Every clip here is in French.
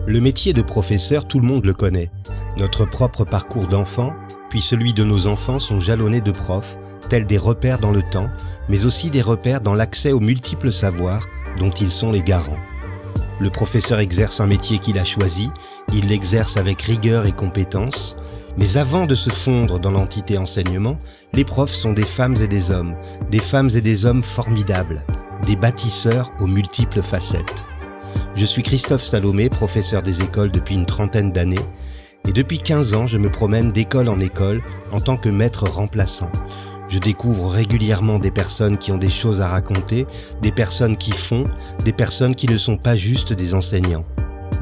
Le métier de professeur, tout le monde le connaît. Notre propre parcours d'enfant, puis celui de nos enfants sont jalonnés de profs, tels des repères dans le temps, mais aussi des repères dans l'accès aux multiples savoirs dont ils sont les garants. Le professeur exerce un métier qu'il a choisi, il l'exerce avec rigueur et compétence, mais avant de se fondre dans l'entité enseignement, les profs sont des femmes et des hommes formidables, des bâtisseurs aux multiples facettes. Je suis Christophe Salomé, professeur des écoles depuis une trentaine d'années, et depuis 15 ans, je me promène d'école en école en tant que maître remplaçant. Je découvre régulièrement des personnes qui ont des choses à raconter, des personnes qui font, des personnes qui ne sont pas juste des enseignants,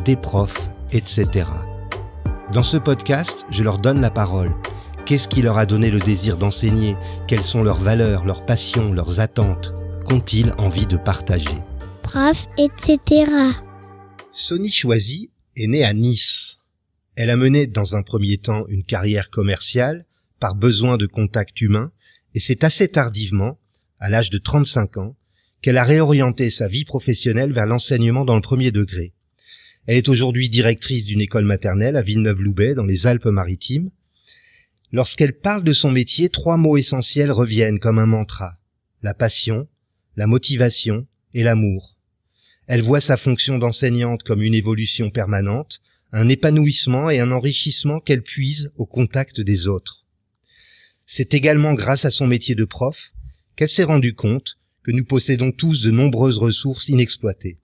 des profs, etc. Dans ce podcast, je leur donne la parole. Qu'est-ce qui leur a donné le désir d'enseigner? Quelles sont leurs valeurs, leurs passions, leurs attentes? Qu'ont-ils envie de partager? Prof, etc. Sony Choisy est née à Nice. Elle a mené dans un premier temps une carrière commerciale par besoin de contact humain et c'est assez tardivement, à l'âge de 35 ans, qu'elle a réorienté sa vie professionnelle vers l'enseignement dans le premier degré. Elle est aujourd'hui directrice d'une école maternelle à Villeneuve-Loubet dans les Alpes-Maritimes. Lorsqu'elle parle de son métier, 3 mots essentiels reviennent comme un mantra. La passion, la motivation et l'amour. Elle voit sa fonction d'enseignante comme une évolution permanente, un épanouissement et un enrichissement qu'elle puise au contact des autres. C'est également grâce à son métier de prof qu'elle s'est rendue compte que nous possédons tous de nombreuses ressources inexploitées.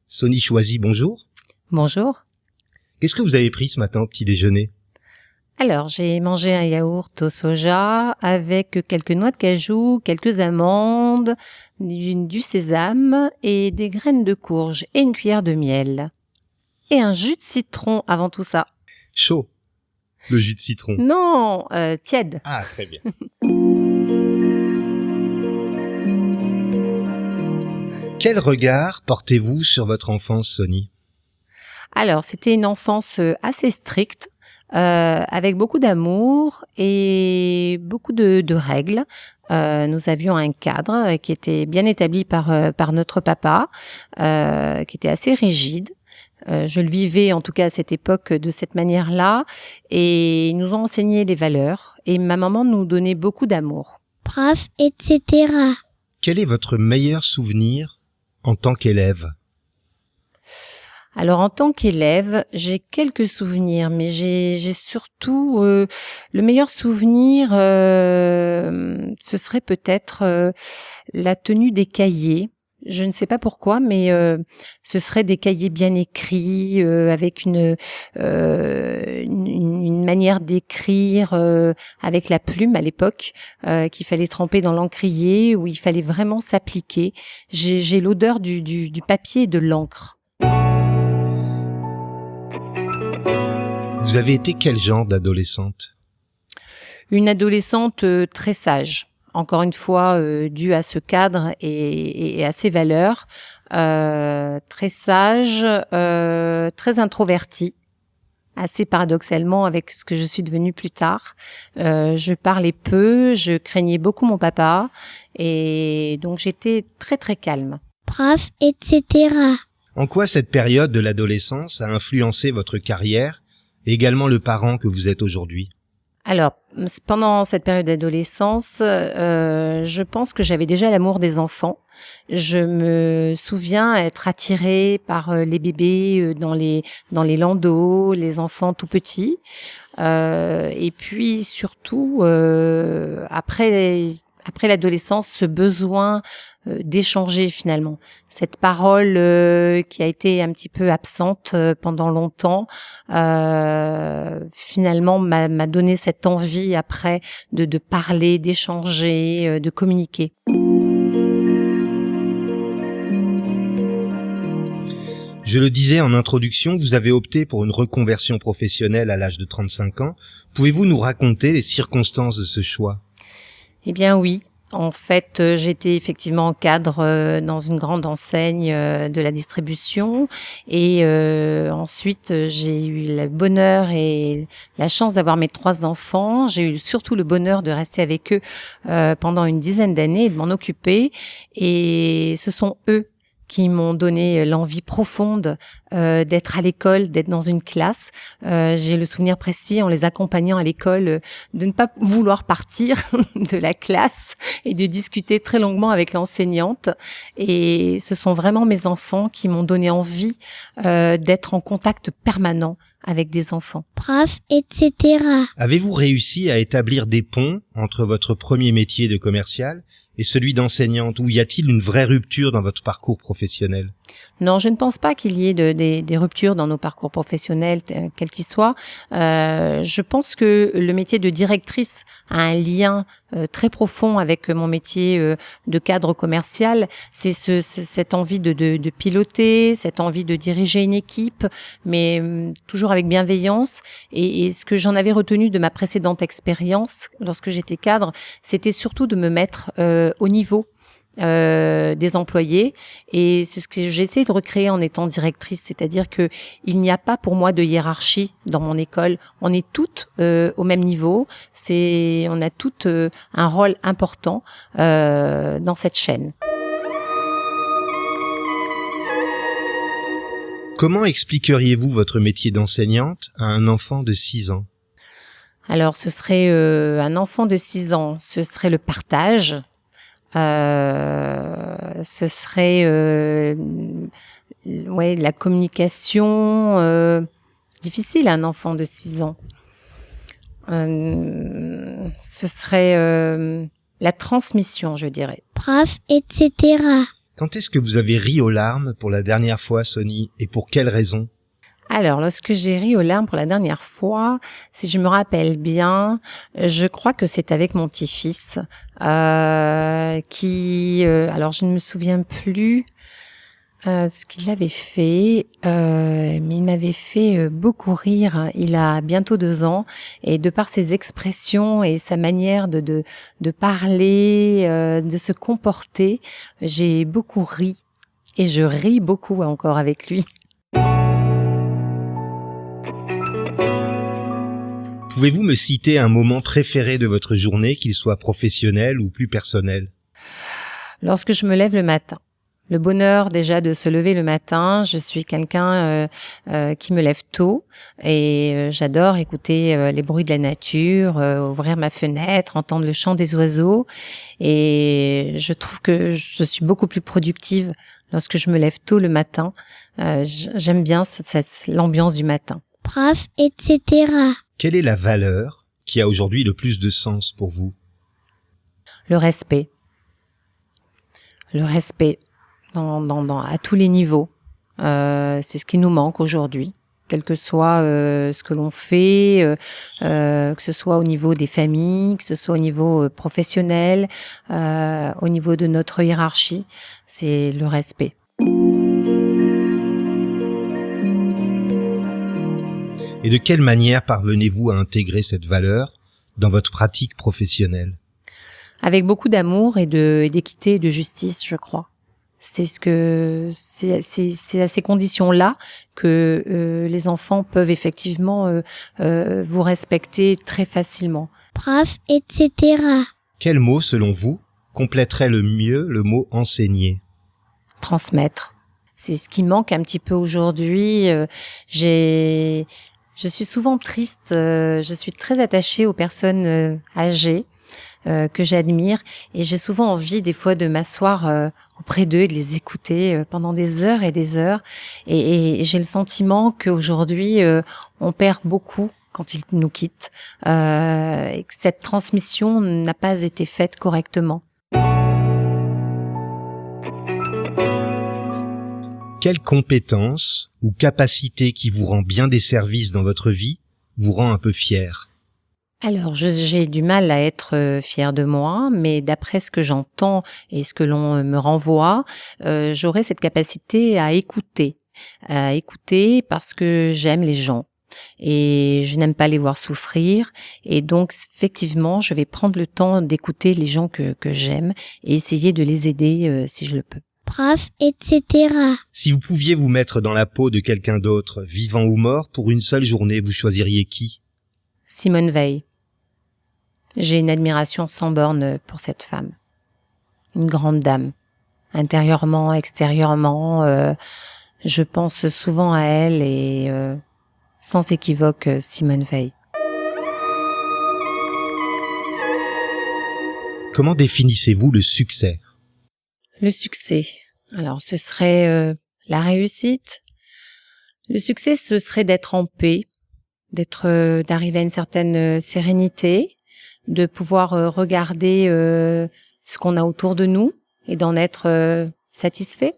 Sony Choisy, bonjour. Bonjour. Qu'est-ce que vous avez pris ce matin au petit déjeuner? Alors, j'ai mangé un yaourt au soja avec quelques noix de cajou, quelques amandes, du sésame et des graines de courge et une cuillère de miel. Et un jus de citron avant tout ça. Chaud, le jus de citron. Non, tiède. Ah, très bien. Quel regard portez-vous sur votre enfance, Sony? Alors, c'était une enfance assez stricte, avec beaucoup d'amour et beaucoup de règles. Nous avions un cadre qui était bien établi par notre papa, qui était assez rigide. Je le vivais en tout cas à cette époque de cette manière-là et ils nous ont enseigné les valeurs et ma maman nous donnait beaucoup d'amour. Prof, etc. Quel est votre meilleur souvenir en tant qu'élève? Alors en tant qu'élève, j'ai quelques souvenirs, mais j'ai surtout le meilleur souvenir, ce serait peut-être la tenue des cahiers. Je ne sais pas pourquoi, mais ce serait des cahiers bien écrits, avec une manière d'écrire avec la plume à l'époque, qu'il fallait tremper dans l'encrier, où il fallait vraiment s'appliquer. J'ai l'odeur du papier et de l'encre. Vous avez été quel genre d'adolescente? Une adolescente très sage. Encore une fois, due à ce cadre et à ses valeurs, très sage, très introvertie, assez paradoxalement avec ce que je suis devenue plus tard. Je parlais peu, je craignais beaucoup mon papa, et donc j'étais très très calme. Prof, etc. En quoi cette période de l'adolescence a influencé votre carrière et également le parent que vous êtes aujourd'hui? Alors, pendant cette période d'adolescence, je pense que j'avais déjà l'amour des enfants. Je me souviens être attirée par les bébés dans les landaus, les enfants tout petits. Et puis surtout, après l'adolescence, ce besoin d'échanger finalement. Cette parole qui a été un petit peu absente pendant longtemps, finalement m'a donné cette envie après de parler, d'échanger, de communiquer. Je le disais en introduction, vous avez opté pour une reconversion professionnelle à l'âge de 35 ans. Pouvez-vous nous raconter les circonstances de ce choix? Eh bien oui. En fait, j'étais effectivement cadre dans une grande enseigne de la distribution et ensuite j'ai eu le bonheur et la chance d'avoir mes 3 enfants. J'ai eu surtout le bonheur de rester avec eux pendant une dizaine d'années et de m'en occuper. Et ce sont eux qui m'ont donné l'envie profonde d'être à l'école, d'être dans une classe. J'ai le souvenir précis en les accompagnant à l'école de ne pas vouloir partir de la classe et de discuter très longuement avec l'enseignante. Et ce sont vraiment mes enfants qui m'ont donné envie d'être en contact permanent avec des enfants. Prof, etc. Avez-vous réussi à établir des ponts entre votre premier métier de commercial et celui d'enseignante, ou y a-t-il une vraie rupture dans votre parcours professionnel ? Non, je ne pense pas qu'il y ait des ruptures dans nos parcours professionnels, quels qu'ils soient. Je pense que le métier de directrice a un lien très profond avec mon métier de cadre commercial. C'est cette envie de piloter, cette envie de diriger une équipe, mais toujours avec bienveillance. Et ce que j'en avais retenu de ma précédente expérience, lorsque j'étais cadre, c'était surtout de me mettre au niveau des employés, et c'est ce que j'ai essayé de recréer en étant directrice, c'est-à-dire que il n'y a pas pour moi de hiérarchie dans mon école. On est toutes au même niveau, on a toutes un rôle important dans cette chaîne. Comment expliqueriez-vous votre métier d'enseignante à un enfant de 6 ans ? Alors, ce serait un enfant de 6 ans, ce serait le partage. Ce serait la communication difficile à un enfant de 6 ans. Ce serait la transmission, je dirais. Prof, etc. Quand est-ce que vous avez ri aux larmes pour la dernière fois, Sony, et pour quelle raison ? Alors, lorsque j'ai ri aux larmes pour la dernière fois, si je me rappelle bien, je crois que c'est avec mon petit-fils qui, alors je ne me souviens plus ce qu'il avait fait, mais il m'avait fait beaucoup rire. Il a bientôt 2 ans, et de par ses expressions et sa manière de parler, de se comporter, j'ai beaucoup ri, et je ris beaucoup encore avec lui. Pouvez-vous me citer un moment préféré de votre journée, qu'il soit professionnel ou plus personnel ? Lorsque je me lève le matin. Le bonheur déjà de se lever le matin. Je suis quelqu'un qui me lève tôt, et j'adore écouter les bruits de la nature, ouvrir ma fenêtre, entendre le chant des oiseaux, et je trouve que je suis beaucoup plus productive lorsque je me lève tôt le matin. J'aime bien l'ambiance du matin. Prof, etc. Quelle est la valeur qui a aujourd'hui le plus de sens pour vous ? Le respect. Le respect à tous les niveaux. C'est ce qui nous manque aujourd'hui, quel que soit ce que l'on fait, que ce soit au niveau des familles, que ce soit au niveau professionnel, au niveau de notre hiérarchie, c'est le respect. Et de quelle manière parvenez-vous à intégrer cette valeur dans votre pratique professionnelle ? Avec beaucoup d'amour et d'équité et de justice, je crois. C'est à ces conditions-là que les enfants peuvent effectivement vous respecter très facilement. Prof, etc. Quel mot, selon vous, compléterait le mieux le mot enseigner ? Transmettre. C'est ce qui manque un petit peu aujourd'hui. Je suis souvent triste, je suis très attachée aux personnes âgées que j'admire, et j'ai souvent envie des fois de m'asseoir auprès d'eux et de les écouter pendant des heures et des heures, et j'ai le sentiment qu'aujourd'hui on perd beaucoup quand ils nous quittent, et que cette transmission n'a pas été faite correctement. Quelle compétence ou capacité qui vous rend bien des services dans votre vie vous rend un peu fier ? Alors, j'ai du mal à être fière de moi, mais d'après ce que j'entends et ce que l'on me renvoie, j'aurai cette capacité à écouter parce que j'aime les gens et je n'aime pas les voir souffrir, et donc effectivement, je vais prendre le temps d'écouter les gens que j'aime et essayer de les aider si je le peux. Prof, etc. Si vous pouviez vous mettre dans la peau de quelqu'un d'autre, vivant ou mort, pour une seule journée, vous choisiriez qui ? Simone Veil. J'ai une admiration sans borne pour cette femme. Une grande dame. intérieurement, extérieurement. Je pense souvent à elle et sans équivoque Simone Veil. Comment définissez-vous le succès ? Le succès. Alors, ce serait la réussite. Le succès, ce serait d'être en paix, d'arriver à une certaine sérénité, de pouvoir regarder ce qu'on a autour de nous et d'en être satisfait.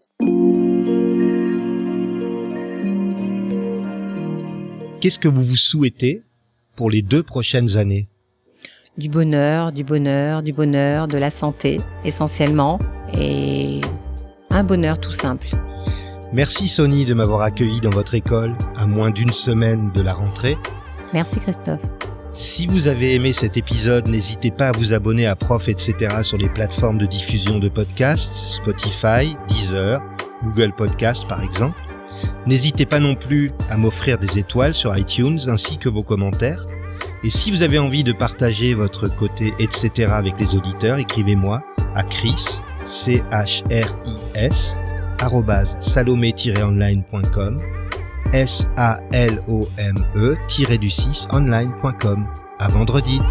Qu'est-ce que vous vous souhaitez pour les 2 prochaines années ? Du bonheur, de la santé essentiellement et un bonheur tout simple. Merci Sony de m'avoir accueilli dans votre école à moins d'1 semaine de la rentrée. Merci Christophe. Si vous avez aimé cet épisode, n'hésitez pas à vous abonner à Prof, etc. sur les plateformes de diffusion de podcasts, Spotify, Deezer, Google Podcasts par exemple. N'hésitez pas non plus à m'offrir des étoiles sur iTunes ainsi que vos commentaires. Et si vous avez envie de partager votre côté etc. avec les auditeurs, écrivez-moi à Chris, CHRIS, @salome-online.com, SALOME-online.com. À vendredi.